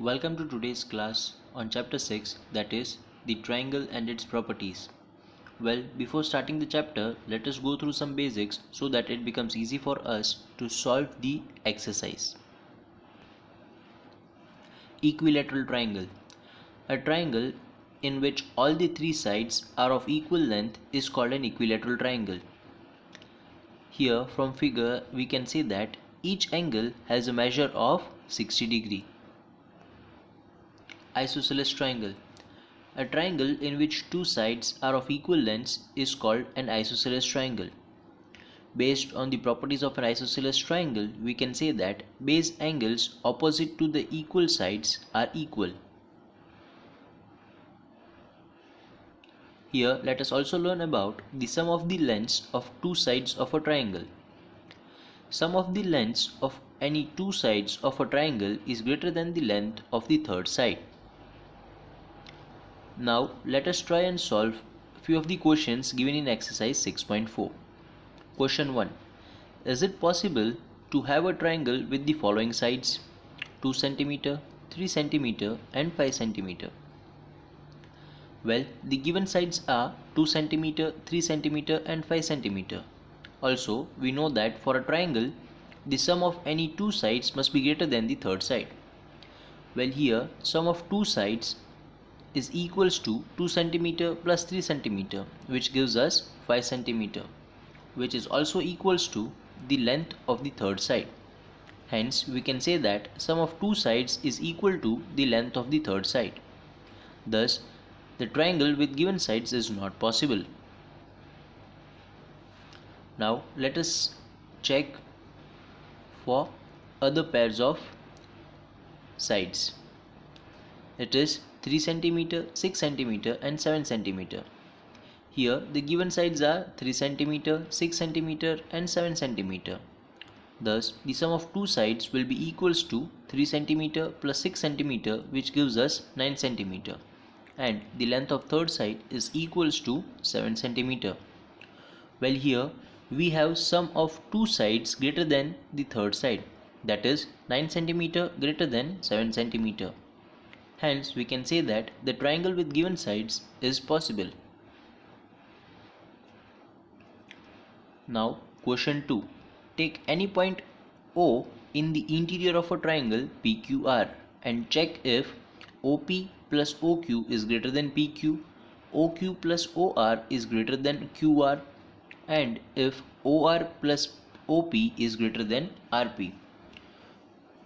Welcome to today's class on chapter 6, that is the triangle and its properties. Well, before starting the chapter, let us go through some basics so that it becomes easy for us to solve the exercise. Equilateral triangle. A triangle in which all the three sides are of equal length is called an equilateral triangle. Here from figure we can see that each angle has a measure of 60 degree. Isosceles triangle. A triangle in which two sides are of equal lengths is called an isosceles triangle. Based on the properties of an isosceles triangle, we can say that base angles opposite to the equal sides are equal. Here, let us also learn about the sum of the lengths of two sides of a triangle. Sum of the lengths of any two sides of a triangle is greater than the length of the third side. Now let us try and solve few of the questions given in exercise 6.4. Question 1. Is it possible to have a triangle with the following sides: 2 cm, 3 cm and 5 cm? Well, the given sides are 2 cm, 3 cm and 5 cm. Also, we know that for a triangle, the sum of any two sides must be greater than the third side. Well, here sum of two sides is equals to 2 cm plus 3 cm, which gives us 5 cm, which is also equals to the length of the third side. Hence we can say that sum of two sides is equal to the length of the third side. Thus the triangle with given sides is not possible. Now let us check for other pairs of sides. It is 3 cm, 6 cm and 7 cm. Here the given sides are 3 cm, 6 cm and 7 cm. Thus the sum of two sides will be equals to 3 cm plus 6 cm, which gives us 9 cm, and the length of third side is equals to 7 cm. Well, here we have sum of two sides greater than the third side, that is 9 cm greater than 7 cm. Hence we can say that the triangle with given sides is possible. Now question 2. Take any point O in the interior of a triangle PQR and check if OP plus OQ is greater than PQ, OQ plus OR is greater than QR, and if OR plus OP is greater than RP.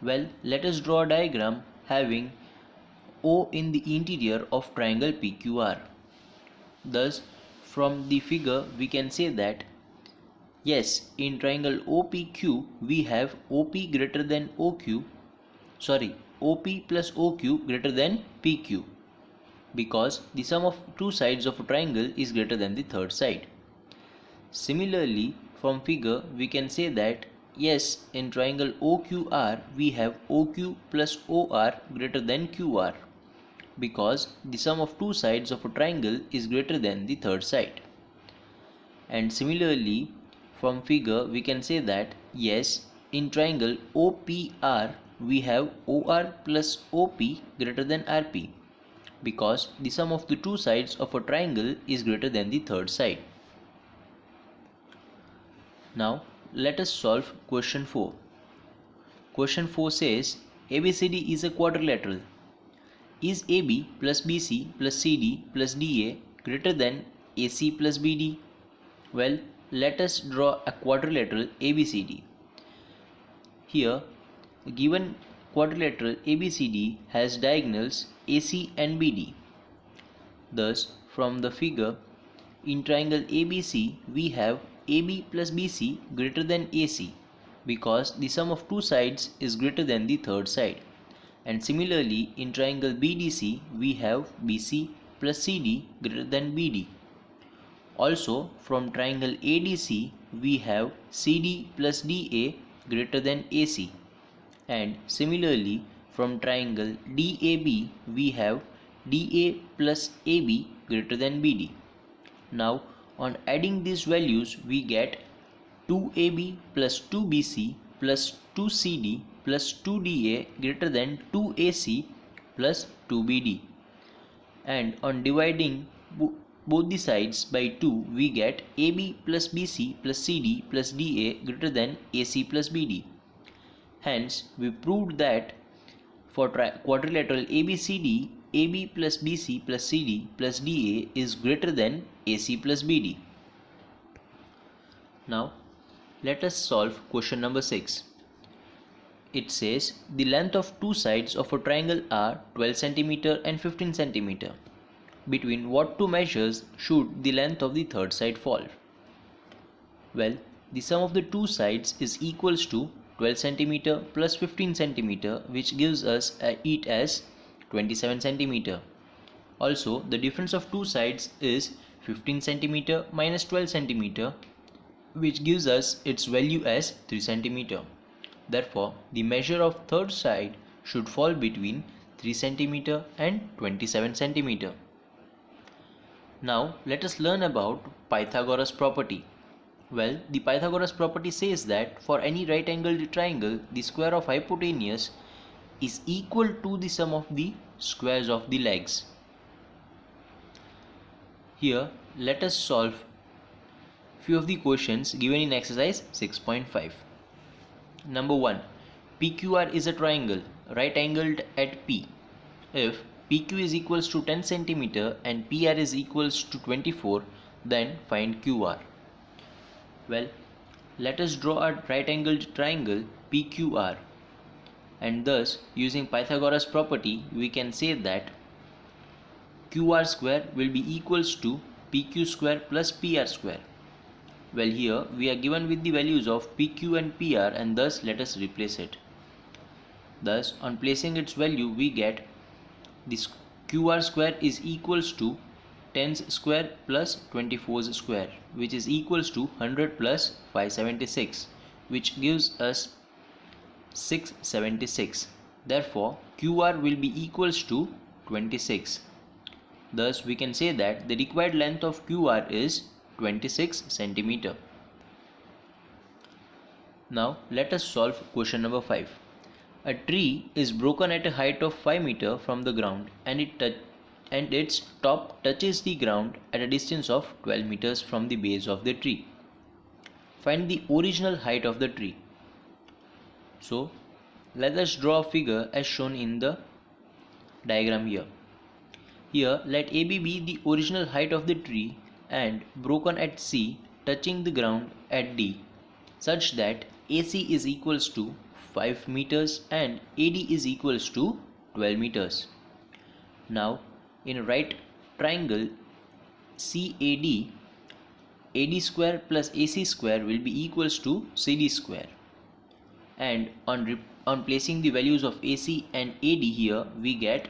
Well, let us draw a diagram having O in the interior of triangle PQR. Thus, from the figure we can say that yes, in triangle OPQ we have OP greater than OP plus OQ greater than PQ, because the sum of two sides of a triangle is greater than the third side. Similarly, from figure we can say that yes, in triangle OQR we have OQ plus OR greater than QR, because the sum of two sides of a triangle is greater than the third side. And similarly, from figure we can say that yes, in triangle OPR we have OR plus OP greater than RP, because the sum of the two sides of a triangle is greater than the third side. Now let us solve question 4. Question 4 says ABCD is a quadrilateral. Is AB plus BC plus CD plus DA greater than AC plus BD? Well, let us draw a quadrilateral ABCD. Here, given quadrilateral ABCD has diagonals AC and BD. Thus, from the figure, in triangle ABC we have AB plus BC greater than AC, because the sum of two sides is greater than the third side. And similarly, in triangle BDC we have BC plus CD greater than BD. Also, from triangle ADC we have CD plus DA greater than AC, and similarly from triangle DAB we have DA plus AB greater than BD. Now on adding these values we get 2AB plus 2BC plus 2CD plus 2DA greater than 2AC plus 2BD. And on dividing both the sides by 2, we get AB plus BC plus CD plus DA greater than AC plus BD. Hence, we proved that for quadrilateral ABCD, AB plus BC plus CD plus DA is greater than AC plus BD. Now, let us solve question number 6. It says the length of two sides of a triangle are 12 cm and 15 cm. Between what two measures should the length of the third side fall? Well, the sum of the two sides is equals to 12 cm plus 15 cm, which gives us it as 27 cm. Also, the difference of two sides is 15 cm minus 12 cm, which gives us its value as 3 cm. Therefore, the measure of third side should fall between 3 cm and 27 cm. Now, let us learn about Pythagoras property. Well, the Pythagoras property says that for any right-angled triangle, the square of hypotenuse is equal to the sum of the squares of the legs. Here, let us solve few of the questions given in exercise 6.5. Number 1. PQR is a triangle right-angled at P. If PQ is equals to 10 cm and PR is equals to 24, then find QR. Well, let us draw a right-angled triangle PQR, and thus using Pythagoras property we can say that QR square will be equals to PQ square plus PR square. Well, here we are given with the values of PQ and PR, and thus let us replace it. Thus, on placing its value, we get this QR square is equals to 10's square plus 24's square, which is equals to 100 plus 576, which gives us 676. Therefore, QR will be equals to 26. Thus, we can say that the required length of QR is 26 cm. Now, let us solve question number 5. A tree is broken at a height of 5 meters from the ground, and its top touches the ground at a distance of 12 meters from the base of the tree. Find the original height of the tree. So, let us draw a figure as shown in the diagram here. Here, let AB be the original height of the tree and broken at C, touching the ground at D, such that AC is equals to 5 meters and AD is equals to 12 meters. Now, in a right triangle CAD, AD square plus AC square will be equals to CD square. And on placing the values of AC and AD here, we get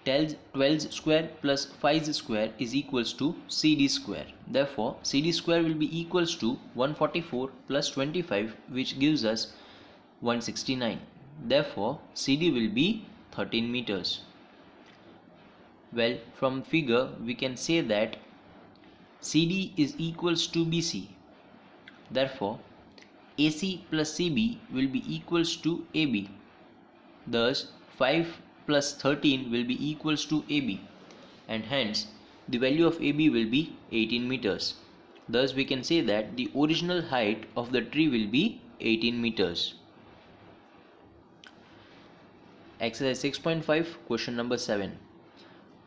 12 square plus 5 square is equals to CD square. Therefore, CD square will be equals to 144 plus 25, which gives us 169. Therefore, CD will be 13 meters. Well, from figure we can say that CD is equals to BC. Therefore, AC plus CB will be equals to AB. Thus, 5 plus 13 will be equals to AB, and hence the value of AB will be 18 meters. Thus, we can say that the original height of the tree will be 18 meters. Exercise 6.5, question number 7.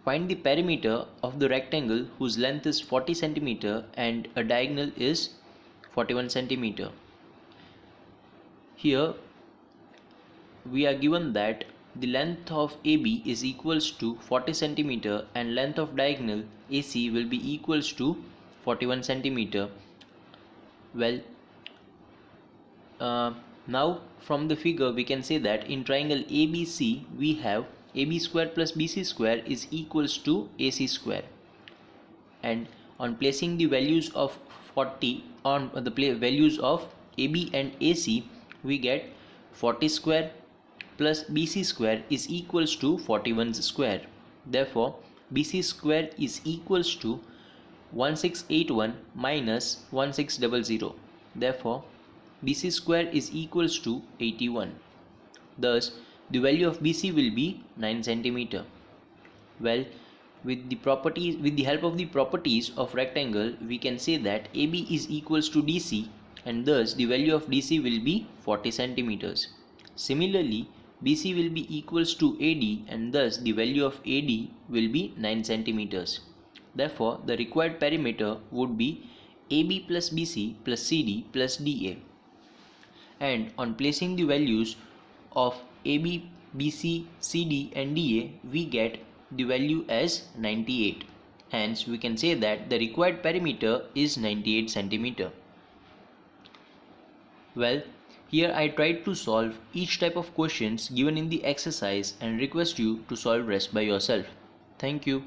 Find the perimeter of the rectangle whose length is 40 cm and a diagonal is 41 cm. Here we are given that the length of AB is equals to 40 cm and length of diagonal AC will be equals to 41 cm. Well, now from the figure we can say that in triangle ABC we have AB square plus BC square is equals to AC square, and on placing the values of 40 on the values of AB and AC, we get 40 square plus BC square is equals to 41 square. Therefore, BC square is equals to 1681 minus 1600. Therefore, BC square is equals to 81. Thus, the value of BC will be 9 centimeter. Well, with the help of the properties of rectangle, we can say that AB is equals to DC, and thus the value of DC will be 40 centimeters. Similarly, BC will be equals to AD, and thus the value of AD will be 9 centimeters. Therefore, the required perimeter would be AB plus BC plus CD plus DA. And on placing the values of AB, BC, CD and DA, we get the value as 98. Hence, we can say that the required perimeter is 98 centimeter. Well, here I tried to solve each type of questions given in the exercise and request you to solve rest by yourself. Thank you.